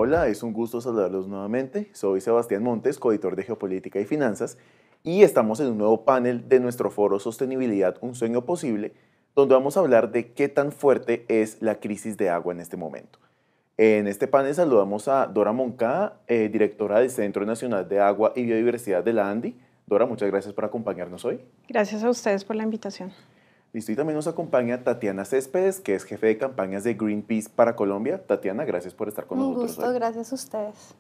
Hola, es un gusto saludarlos nuevamente. Soy Sebastián Montes, coeditor de Geopolítica y Finanzas, y estamos en un nuevo panel de nuestro foro Sostenibilidad, un sueño posible, donde vamos a hablar de qué tan fuerte es la crisis de agua en este momento. En este panel saludamos a Dora Moncada, directora del Centro Nacional de Agua y Biodiversidad de la ANDI. Dora, muchas gracias por acompañarnos hoy. Gracias a ustedes por la invitación. Listo, y también nos acompaña Tatiana Céspedes, que es jefe de campañas de Greenpeace para Colombia. Tatiana, gracias por estar con nosotros hoy. Un gusto, gracias a ustedes.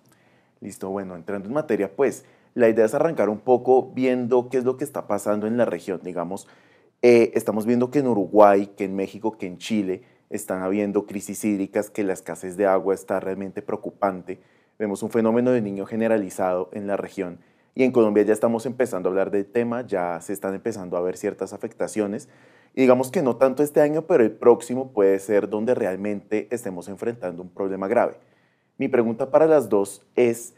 Listo, bueno, entrando en materia, pues la idea es arrancar un poco viendo qué es lo que está pasando en la región. Digamos, estamos viendo que en Uruguay, que en México, que en Chile están habiendo crisis hídricas, que la escasez de agua está realmente preocupante. Vemos un fenómeno de niño generalizado en la región. Y en Colombia ya estamos empezando a hablar del tema, ya se están empezando a ver ciertas afectaciones. Y digamos que no tanto este año, pero el próximo puede ser donde realmente estemos enfrentando un problema grave. Mi pregunta para las dos es,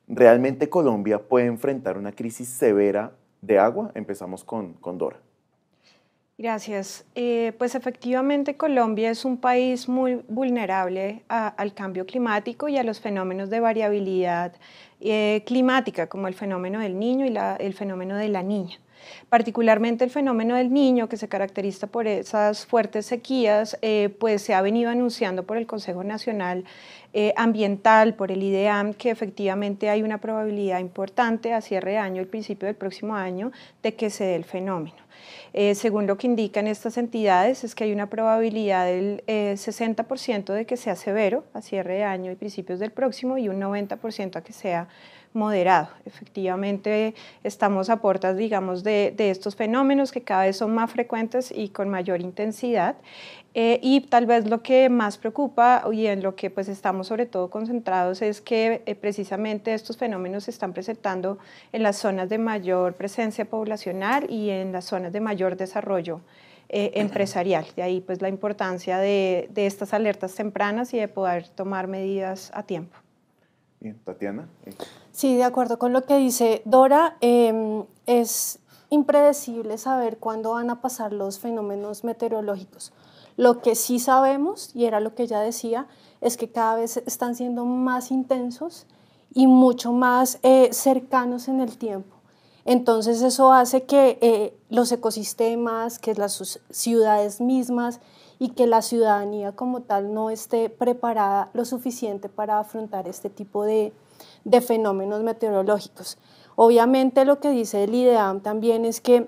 ¿realmente Colombia puede enfrentar una crisis severa de agua? Empezamos con Dora. Gracias. Pues efectivamente Colombia es un país muy vulnerable al cambio climático y a los fenómenos de variabilidad climática, como el fenómeno del Niño y el fenómeno de la Niña. Particularmente el fenómeno del Niño, que se caracteriza por esas fuertes sequías, pues se ha venido anunciando por el Consejo Nacional Ambiental, por el IDEAM, que efectivamente hay una probabilidad importante a cierre de año, el principio del próximo año, de que se dé el fenómeno. Según lo que indican estas entidades, es que hay una probabilidad del 60% de que sea severo a cierre de año y principios del próximo y un 90% a que sea moderado. Efectivamente, estamos a puertas, digamos, de estos fenómenos que cada vez son más frecuentes y con mayor intensidad. Y tal vez lo que más preocupa y en lo que pues estamos sobre todo concentrados es que precisamente estos fenómenos se están presentando en las zonas de mayor presencia poblacional y en las zonas de mayor desarrollo empresarial. De ahí pues la importancia de estas alertas tempranas y de poder tomar medidas a tiempo. Bien, Tatiana. Sí, de acuerdo con lo que dice Dora, es impredecible saber cuándo van a pasar los fenómenos meteorológicos. Lo que sí sabemos, y era lo que ella decía, es que cada vez están siendo más intensos y mucho más cercanos en el tiempo. Entonces eso hace que los ecosistemas, que las ciudades mismas y que la ciudadanía como tal no esté preparada lo suficiente para afrontar este tipo de fenómenos meteorológicos. Obviamente lo que dice el IDEAM también es que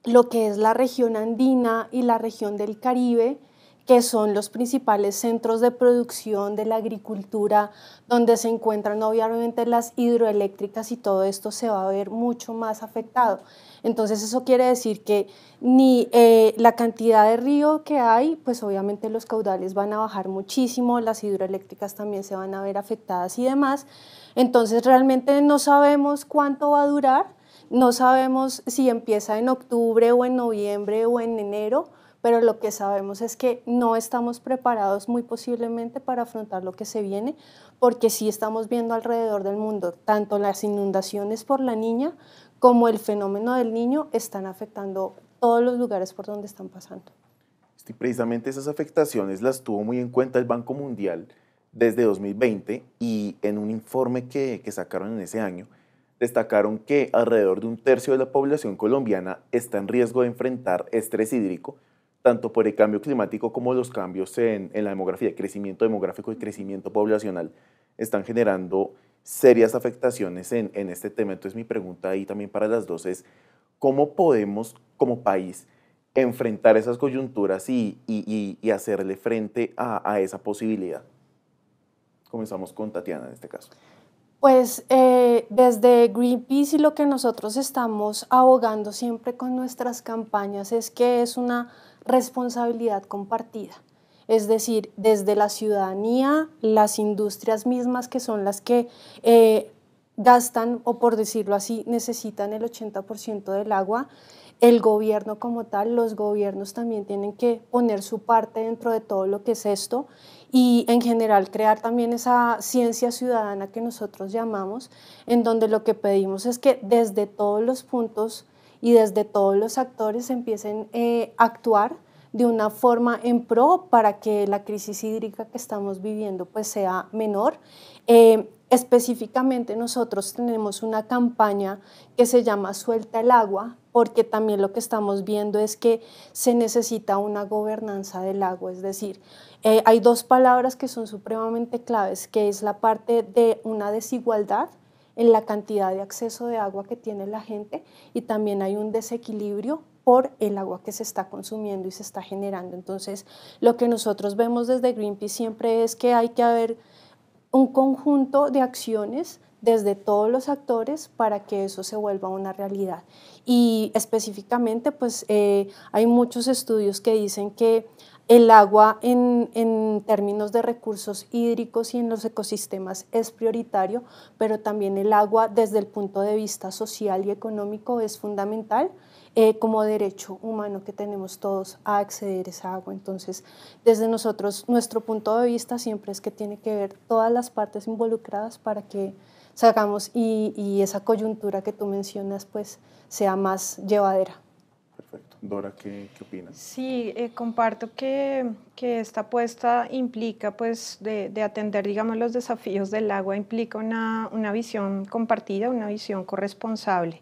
lo que es la región andina y la región del Caribe, que son los principales centros de producción de la agricultura, donde se encuentran obviamente las hidroeléctricas y todo esto se va a ver mucho más afectado. Entonces eso quiere decir que ni la cantidad de río que hay, pues obviamente los caudales van a bajar muchísimo, las hidroeléctricas también se van a ver afectadas y demás. Entonces realmente no sabemos cuánto va a durar, no sabemos si empieza en octubre o en noviembre o en enero, pero lo que sabemos es que no estamos preparados muy posiblemente para afrontar lo que se viene, porque sí estamos viendo alrededor del mundo, tanto las inundaciones por la Niña como el fenómeno del Niño están afectando todos los lugares por donde están pasando. Y precisamente esas afectaciones las tuvo muy en cuenta el Banco Mundial desde 2020 y en un informe que sacaron en ese año, destacaron que alrededor de un tercio de la población colombiana está en riesgo de enfrentar estrés hídrico, tanto por el cambio climático como los cambios en la demografía, crecimiento demográfico y crecimiento poblacional, están generando serias afectaciones en este tema. Entonces mi pregunta ahí también para las dos es, ¿cómo podemos como país enfrentar esas coyunturas y hacerle frente a esa posibilidad? Comenzamos con Tatiana en este caso. Pues desde Greenpeace y lo que nosotros estamos abogando siempre con nuestras campañas es que es una responsabilidad compartida. Es decir, desde la ciudadanía, las industrias mismas que son las que gastan, o por decirlo así, necesitan el 80% del agua, el gobierno como tal, los gobiernos también tienen que poner su parte dentro de todo lo que es esto y en general crear también esa ciencia ciudadana que nosotros llamamos, en donde lo que pedimos es que desde todos los puntos y desde todos los actores empiecen a actuar de una forma en pro para que la crisis hídrica que estamos viviendo pues sea menor. Específicamente nosotros tenemos una campaña que se llama Suelta el agua, porque también lo que estamos viendo es que se necesita una gobernanza del agua, es decir, hay dos palabras que son supremamente claves, que es la parte de una desigualdad en la cantidad de acceso de agua que tiene la gente y también hay un desequilibrio por el agua que se está consumiendo y se está generando. Entonces, lo que nosotros vemos desde Greenpeace siempre es que hay que haber un conjunto de acciones desde todos los actores para que eso se vuelva una realidad. Y específicamente, pues hay muchos estudios que dicen que el agua en términos de recursos hídricos y en los ecosistemas es prioritario, pero también el agua desde el punto de vista social y económico es fundamental como derecho humano que tenemos todos a acceder a esa agua. Entonces, desde nosotros, nuestro punto de vista siempre es que tiene que ver todas las partes involucradas para que salgamos y esa coyuntura que tú mencionas pues sea más llevadera. Perfecto. Dora, ¿qué opinas? Sí, comparto que esta apuesta implica, pues, de atender, digamos, los desafíos del agua, implica una visión compartida, una visión corresponsable.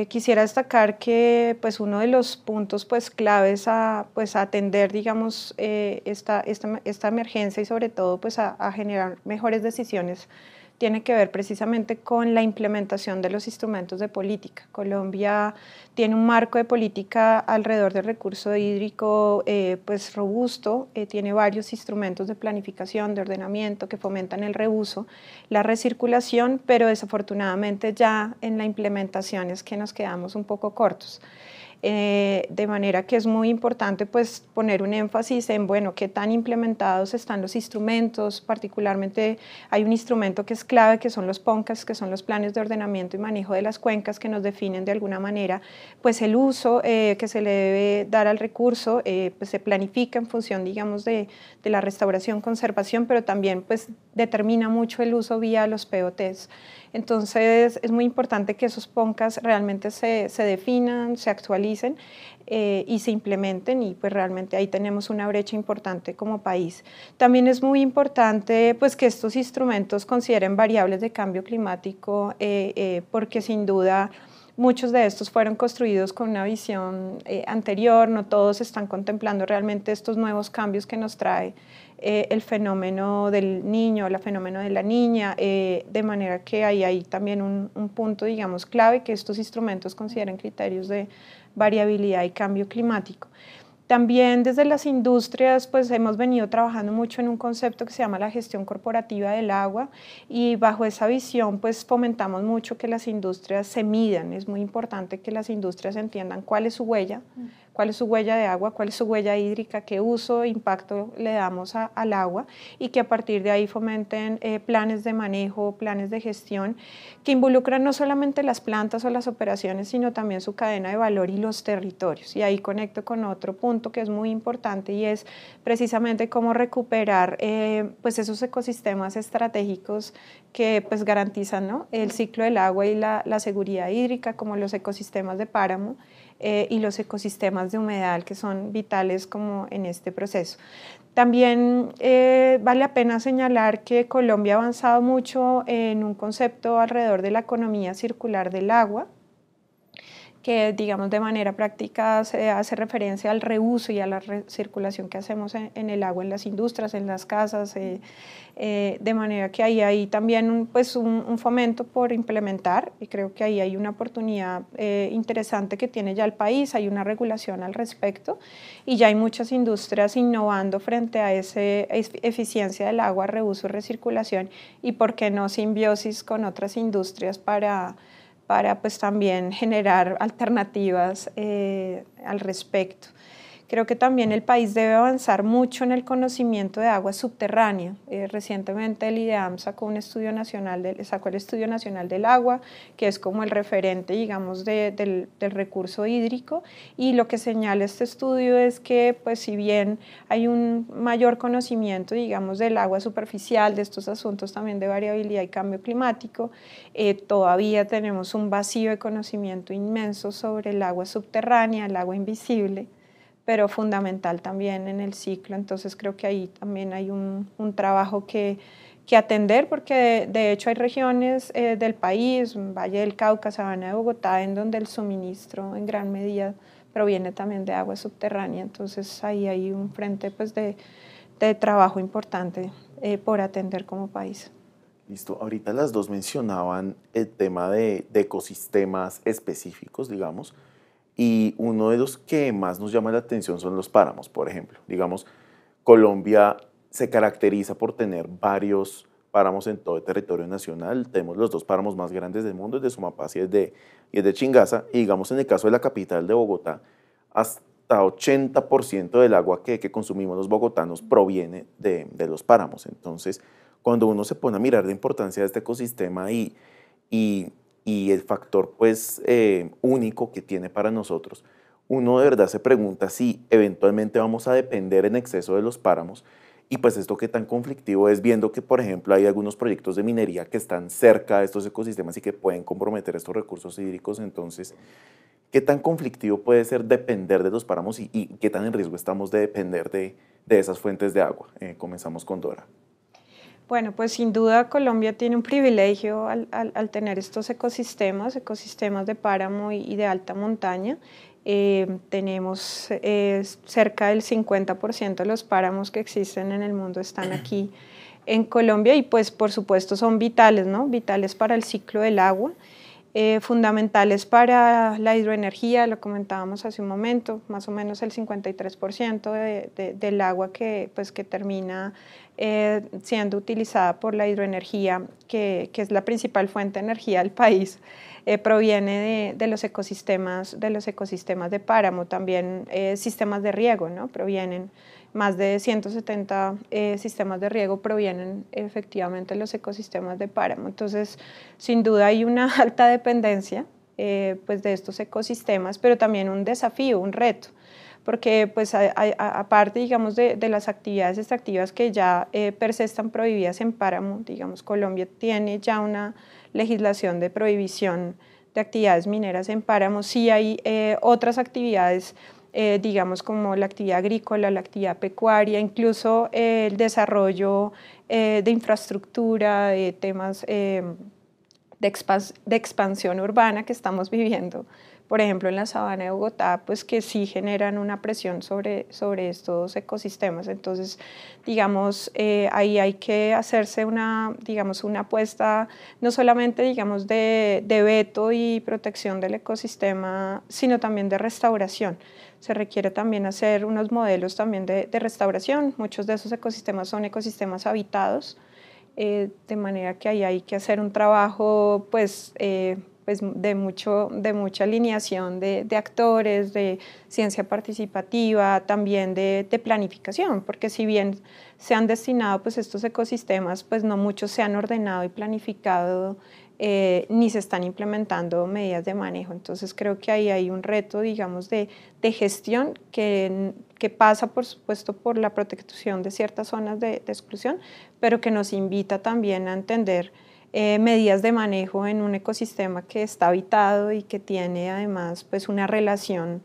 Quisiera destacar que, pues, uno de los puntos, pues, claves a atender, digamos, esta emergencia y sobre todo, pues, a generar mejores decisiones tiene que ver precisamente con la implementación de los instrumentos de política. Colombia tiene un marco de política alrededor del recurso hídrico pues robusto, tiene varios instrumentos de planificación, de ordenamiento que fomentan el reuso, la recirculación, pero desafortunadamente ya en la implementación es que nos quedamos un poco cortos. De manera que es muy importante pues poner un énfasis en, bueno, qué tan implementados están los instrumentos, particularmente hay un instrumento que es clave, que son los PONCAS, que son los planes de ordenamiento y manejo de las cuencas, que nos definen de alguna manera pues el uso que se le debe dar al recurso, pues se planifica en función, digamos, de la restauración, conservación, pero también pues determina mucho el uso vía los POTs. Entonces es muy importante que esos PONCAS realmente se definan, se actualicen y se implementen y pues realmente ahí tenemos una brecha importante como país. También es muy importante pues que estos instrumentos consideren variables de cambio climático porque sin duda muchos de estos fueron construidos con una visión anterior, no todos están contemplando realmente estos nuevos cambios que nos trae el fenómeno del niño, el fenómeno de la niña, de manera que hay también un punto, digamos, clave, que estos instrumentos consideren criterios de variabilidad y cambio climático. También desde las industrias pues hemos venido trabajando mucho en un concepto que se llama la gestión corporativa del agua y bajo esa visión pues fomentamos mucho que las industrias se midan, es muy importante que las industrias entiendan cuál es su huella de agua, cuál es su huella hídrica, qué uso, impacto le damos al agua y que a partir de ahí fomenten planes de manejo, planes de gestión que involucran no solamente las plantas o las operaciones, sino también su cadena de valor y los territorios. Y ahí conecto con otro punto que es muy importante y es precisamente cómo recuperar pues esos ecosistemas estratégicos que pues garantizan, ¿no?, el ciclo del agua y la seguridad hídrica, como los ecosistemas de páramo y los ecosistemas de humedal que son vitales como en este proceso. También vale la pena señalar que Colombia ha avanzado mucho en un concepto alrededor de la economía circular del agua, que digamos de manera práctica se hace referencia al reuso y a la recirculación que hacemos en el agua en las industrias, en las casas, de manera que ahí hay también un fomento por implementar y creo que ahí hay una oportunidad interesante que tiene ya el país, hay una regulación al respecto y ya hay muchas industrias innovando frente a esa eficiencia del agua, reuso y recirculación y por qué no simbiosis con otras industrias para pues también generar alternativas al respecto. Creo que también el país debe avanzar mucho en el conocimiento de agua subterránea. Recientemente el IDEAM sacó el Estudio Nacional del Agua, que es como el referente, digamos, del recurso hídrico, y lo que señala este estudio es que, pues, si bien hay un mayor conocimiento, digamos, del agua superficial, de estos asuntos también de variabilidad y cambio climático, todavía tenemos un vacío de conocimiento inmenso sobre el agua subterránea, el agua invisible, pero fundamental también en el ciclo. Entonces creo que ahí también hay un trabajo que atender, porque de hecho hay regiones del país, Valle del Cauca, Sabana de Bogotá, en donde el suministro en gran medida proviene también de agua subterránea. Entonces ahí hay un frente pues, de trabajo importante por atender como país. Listo, ahorita las dos mencionaban el tema de ecosistemas específicos, digamos, y uno de los que más nos llama la atención son los páramos, por ejemplo. Digamos, Colombia se caracteriza por tener varios páramos en todo el territorio nacional. Tenemos los dos páramos más grandes del mundo, el de Sumapaz y el de Chingaza. Y digamos, en el caso de la capital de Bogotá, hasta 80% del agua que consumimos los bogotanos proviene de los páramos. Entonces, cuando uno se pone a mirar la importancia de este ecosistema y el factor pues, único que tiene para nosotros, uno de verdad se pregunta si eventualmente vamos a depender en exceso de los páramos, y pues esto qué tan conflictivo es, viendo que, por ejemplo, hay algunos proyectos de minería que están cerca de estos ecosistemas y que pueden comprometer estos recursos hídricos. Entonces, ¿qué tan conflictivo puede ser depender de los páramos y qué tan en riesgo estamos de depender de esas fuentes de agua? Comenzamos con Dora. Bueno, pues sin duda Colombia tiene un privilegio al tener estos ecosistemas de páramo y de alta montaña. Tenemos cerca del 50% de los páramos que existen en el mundo están aquí en Colombia y pues por supuesto son vitales, ¿no? Vitales para el ciclo del agua. Fundamentales para la hidroenergía, lo comentábamos hace un momento, más o menos el 53% del agua que termina siendo utilizada por la hidroenergía, que es la principal fuente de energía del país, proviene de los ecosistemas de páramo. También sistemas de riego, ¿no? Provienen más de 170 sistemas de riego provienen efectivamente de los ecosistemas de páramo. Entonces, sin duda hay una alta dependencia pues de estos ecosistemas, pero también un desafío, un reto, porque pues aparte, digamos, de las actividades extractivas que ya per se están prohibidas en páramo, digamos, Colombia tiene ya una legislación de prohibición de actividades mineras en páramo. Sí hay otras actividades digamos como la actividad agrícola, la actividad pecuaria, incluso el desarrollo de infraestructura, de temas de expansión urbana que estamos viviendo, por ejemplo en la Sabana de Bogotá, pues que sí generan una presión sobre estos ecosistemas. Entonces, digamos, ahí hay que hacerse una apuesta no solamente, digamos, de veto y protección del ecosistema, sino también de restauración. Se requiere también hacer unos modelos también de restauración. Muchos de esos ecosistemas son ecosistemas habitados, de manera que ahí hay que hacer un trabajo pues de mucha alineación de actores, de ciencia participativa, también de planificación, porque si bien se han destinado pues estos ecosistemas, pues no muchos se han ordenado y planificado ni se están implementando medidas de manejo. Entonces creo que ahí hay un reto, digamos, de gestión que pasa, por supuesto, por la protección de ciertas zonas de exclusión, pero que nos invita también a entender medidas de manejo en un ecosistema que está habitado y que tiene además pues una relación,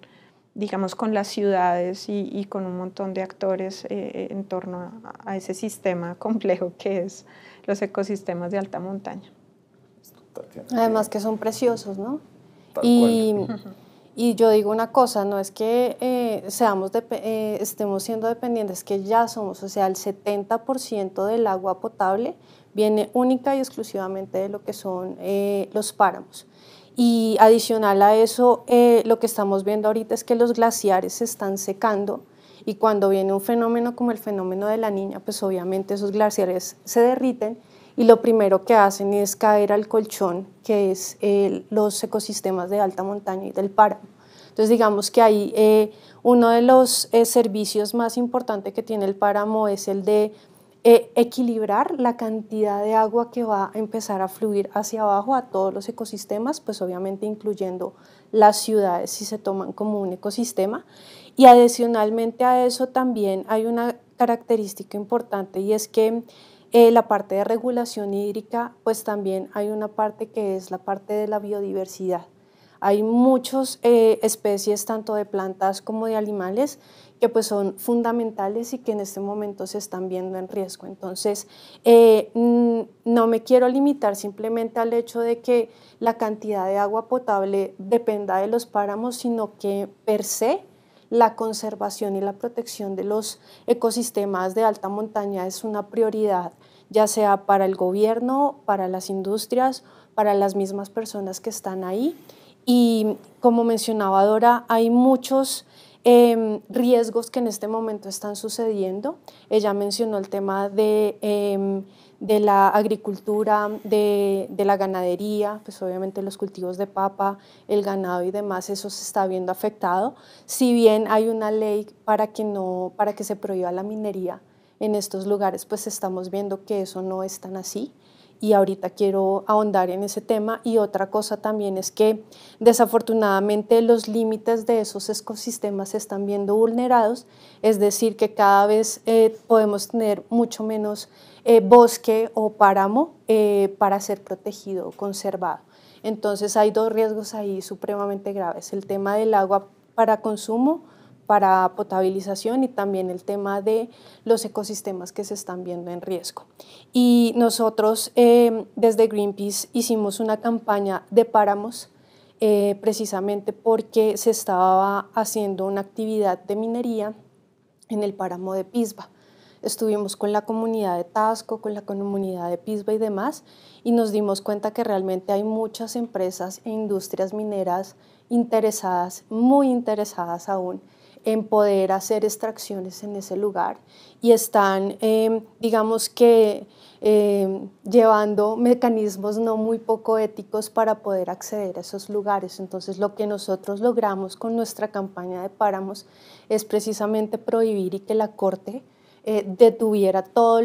digamos, con las ciudades y con un montón de actores en torno a ese sistema complejo que es los ecosistemas de alta montaña. Además que son preciosos, ¿no? Y yo digo una cosa, no es que estemos siendo dependientes, que ya somos, o sea, el 70% del agua potable viene única y exclusivamente de lo que son los páramos. Y adicional a eso, lo que estamos viendo ahorita es que los glaciares se están secando y cuando viene un fenómeno como el fenómeno de la Niña, pues obviamente esos glaciares se derriten y lo primero que hacen es caer al colchón, que es los ecosistemas de alta montaña y del páramo. Entonces digamos que ahí uno de los servicios más importantes que tiene el páramo es el de equilibrar la cantidad de agua que va a empezar a fluir hacia abajo a todos los ecosistemas, pues obviamente incluyendo las ciudades si se toman como un ecosistema. Y adicionalmente a eso también hay una característica importante y es que la parte de regulación hídrica, pues también hay una parte que es la parte de la biodiversidad. Hay muchas especies, tanto de plantas como de animales, que pues son fundamentales y que en este momento se están viendo en riesgo. Entonces, no me quiero limitar simplemente al hecho de que la cantidad de agua potable dependa de los páramos, sino que per se la conservación y la protección de los ecosistemas de alta montaña es una prioridad, ya sea para el gobierno, para las industrias, para las mismas personas que están ahí. Y como mencionaba Dora, hay muchos riesgos que en este momento están sucediendo. Ella mencionó el tema de la agricultura, de la ganadería, pues obviamente los cultivos de papa, el ganado y demás, eso se está viendo afectado. Si bien hay una ley para que se prohíba la minería en estos lugares, pues estamos viendo que eso no es tan así. Y ahorita quiero ahondar en ese tema. Y otra cosa también es que desafortunadamente los límites de esos ecosistemas se están viendo vulnerados, es decir, que cada vez podemos tener mucho menos bosque o páramo para ser protegido o conservado. Entonces hay dos riesgos ahí supremamente graves, el tema del agua para consumo, para potabilización y también el tema de los ecosistemas que se están viendo en riesgo. Y nosotros desde Greenpeace hicimos una campaña de páramos precisamente porque se estaba haciendo una actividad de minería en el páramo de Pisba. Estuvimos con la comunidad de Taxco, con la comunidad de Pisba y demás, y nos dimos cuenta que realmente hay muchas empresas e industrias mineras interesadas, muy interesadas aún, en poder hacer extracciones en ese lugar y están, digamos que, llevando mecanismos no muy poco éticos para poder acceder a esos lugares. Entonces, lo que nosotros logramos con nuestra campaña de páramos es precisamente prohibir y que la Corte detuviera todos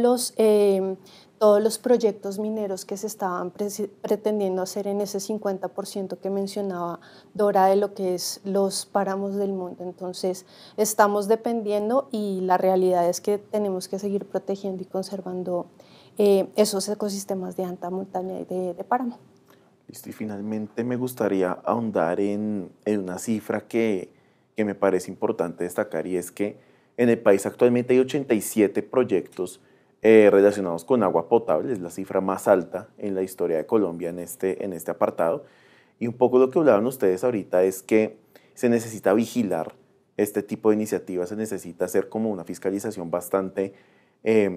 los proyectos mineros que se estaban pretendiendo hacer en ese 50% que mencionaba Dora de lo que es los páramos del mundo. Entonces estamos dependiendo y la realidad es que tenemos que seguir protegiendo y conservando esos ecosistemas de alta montaña y de páramo. Listo, y finalmente me gustaría ahondar en una cifra que me parece importante destacar, y es que en el país actualmente hay 87 proyectos relacionados con agua potable. Es la cifra más alta en la historia de Colombia en este apartado. Y un poco lo que hablaban ustedes ahorita es que se necesita vigilar este tipo de iniciativas, se necesita hacer como una fiscalización bastante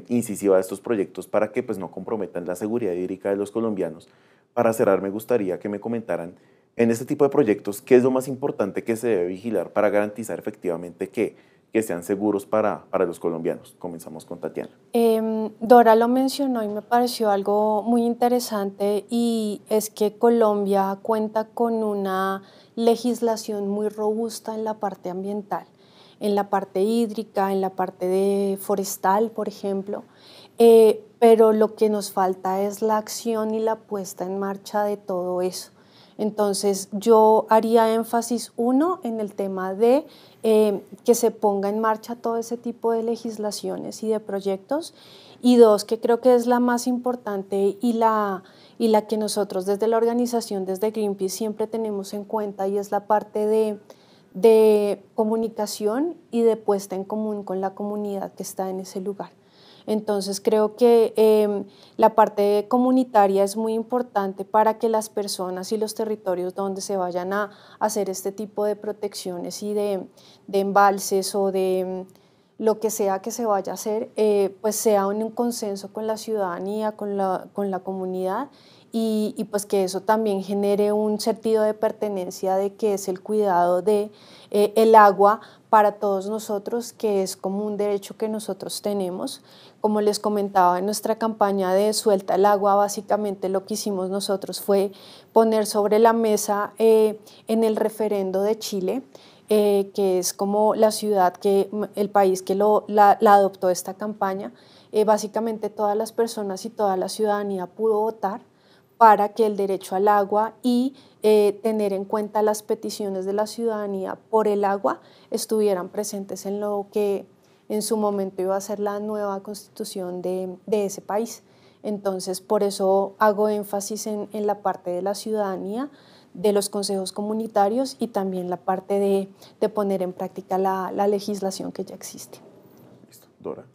incisiva de estos proyectos para que pues, no comprometan la seguridad hídrica de los colombianos. Para cerrar, me gustaría que me comentaran en este tipo de proyectos qué es lo más importante que se debe vigilar para garantizar efectivamente que sean seguros para los colombianos. Comenzamos con Tatiana. Dora lo mencionó y me pareció algo muy interesante, y es que Colombia cuenta con una legislación muy robusta en la parte ambiental, en la parte hídrica, en la parte de forestal, por ejemplo, pero lo que nos falta es la acción y la puesta en marcha de todo eso. Entonces yo haría énfasis, uno, en el tema de que se ponga en marcha todo ese tipo de legislaciones y de proyectos, y dos, que creo que es la más importante y la que nosotros desde la organización, desde Greenpeace, siempre tenemos en cuenta, y es la parte de comunicación y de puesta en común con la comunidad que está en ese lugar. Entonces creo que la parte comunitaria es muy importante para que las personas y los territorios donde se vayan a hacer este tipo de protecciones y de embalses o de lo que sea que se vaya a hacer, pues sea un consenso con la ciudadanía, con la comunidad, y pues que eso también genere un sentido de pertenencia, de que es el cuidado de el agua para todos nosotros, que es como un derecho que nosotros tenemos. Como les comentaba, en nuestra campaña de Suelta el Agua, básicamente lo que hicimos nosotros fue poner sobre la mesa en el referendo de Chile, que es como la ciudad, el país que la adoptó esta campaña, básicamente todas las personas y toda la ciudadanía pudo votar para que el derecho al agua y tener en cuenta las peticiones de la ciudadanía por el agua estuvieran presentes en lo que en su momento iba a ser la nueva constitución de ese país. Entonces, por eso hago énfasis en la parte de la ciudadanía, de los consejos comunitarios y también la parte de poner en práctica la legislación que ya existe. Listo. Dora.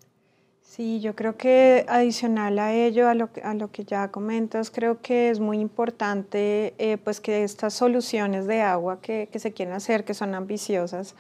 Sí, yo creo que adicional a ello, a lo que ya comentas, creo que es muy importante pues que estas soluciones de agua que se quieren hacer, que son ambiciosas,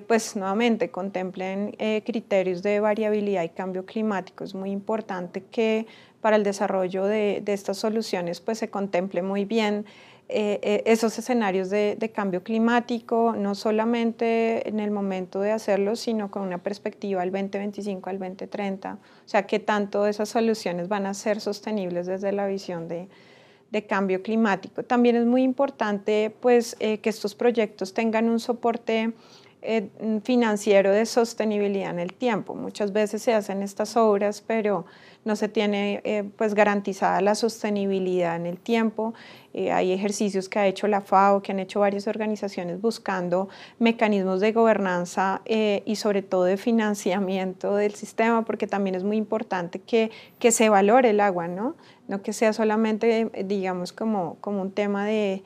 pues nuevamente contemplen criterios de variabilidad y cambio climático. Es muy importante que para el desarrollo de estas soluciones pues se contemple muy bien esos escenarios de cambio climático, no solamente en el momento de hacerlo, sino con una perspectiva al 2025, al 2030, o sea, qué tanto esas soluciones van a ser sostenibles desde la visión de cambio climático. También es muy importante pues, que estos proyectos tengan un soporte financiero de sostenibilidad en el tiempo. Muchas veces se hacen estas obras, pero no se tiene pues garantizada la sostenibilidad en el tiempo. Hay ejercicios que ha hecho la FAO, que han hecho varias organizaciones buscando mecanismos de gobernanza y sobre todo de financiamiento del sistema, porque también es muy importante que se valore el agua, ¿no? No que sea solamente, digamos, como un tema de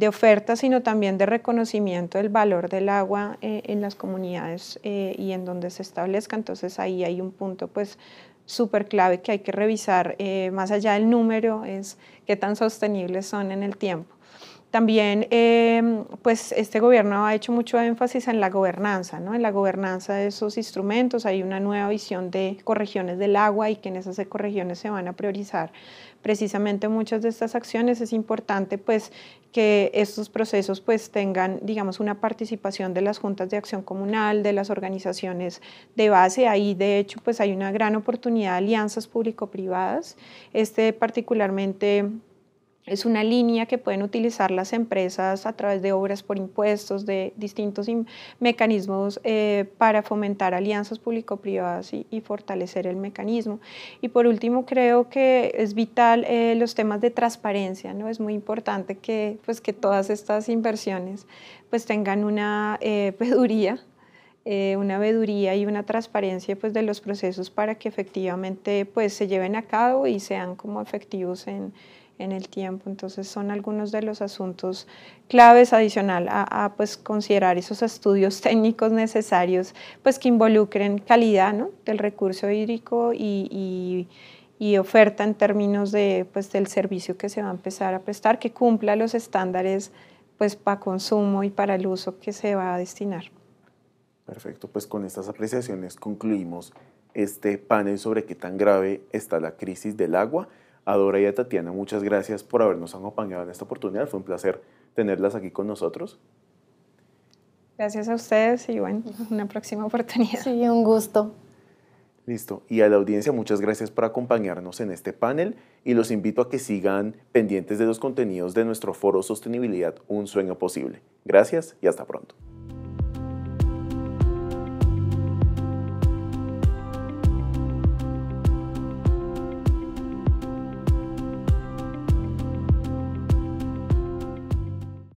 oferta, sino también de reconocimiento del valor del agua en las comunidades y en donde se establezca. Entonces ahí hay un punto pues súper clave que hay que revisar, más allá del número, es qué tan sostenibles son en el tiempo. También, pues este gobierno ha hecho mucho énfasis en la gobernanza, ¿no? En la gobernanza de esos instrumentos. Hay una nueva visión de ecorregiones del agua y que en esas ecorregiones se van a priorizar precisamente muchas de estas acciones. Es importante pues que estos procesos pues tengan, digamos, una participación de las juntas de acción comunal, de las organizaciones de base. Ahí de hecho pues hay una gran oportunidad de alianzas público-privadas. Particularmente es una línea que pueden utilizar las empresas a través de obras por impuestos, de distintos mecanismos para fomentar alianzas público-privadas y fortalecer el mecanismo. Y por último, creo que es vital los temas de transparencia, ¿no? Es muy importante que todas estas inversiones pues, tengan una veeduría y una transparencia pues, de los procesos para que efectivamente pues, se lleven a cabo y sean como efectivos en el tiempo. Entonces son algunos de los asuntos claves adicional a pues, considerar esos estudios técnicos necesarios pues, que involucren calidad, ¿no? Del recurso hídrico y oferta en términos de, pues, del servicio que se va a empezar a prestar, que cumpla los estándares pues, para consumo y para el uso que se va a destinar. Perfecto, pues con estas apreciaciones concluimos este panel sobre qué tan grave está la crisis del agua. A Dora y a Tatiana, muchas gracias por habernos acompañado en esta oportunidad. Fue un placer tenerlas aquí con nosotros. Gracias a ustedes y bueno, una próxima oportunidad. Sí, un gusto. Listo. Y a la audiencia, muchas gracias por acompañarnos en este panel y los invito a que sigan pendientes de los contenidos de nuestro foro Sostenibilidad, un sueño posible. Gracias y hasta pronto.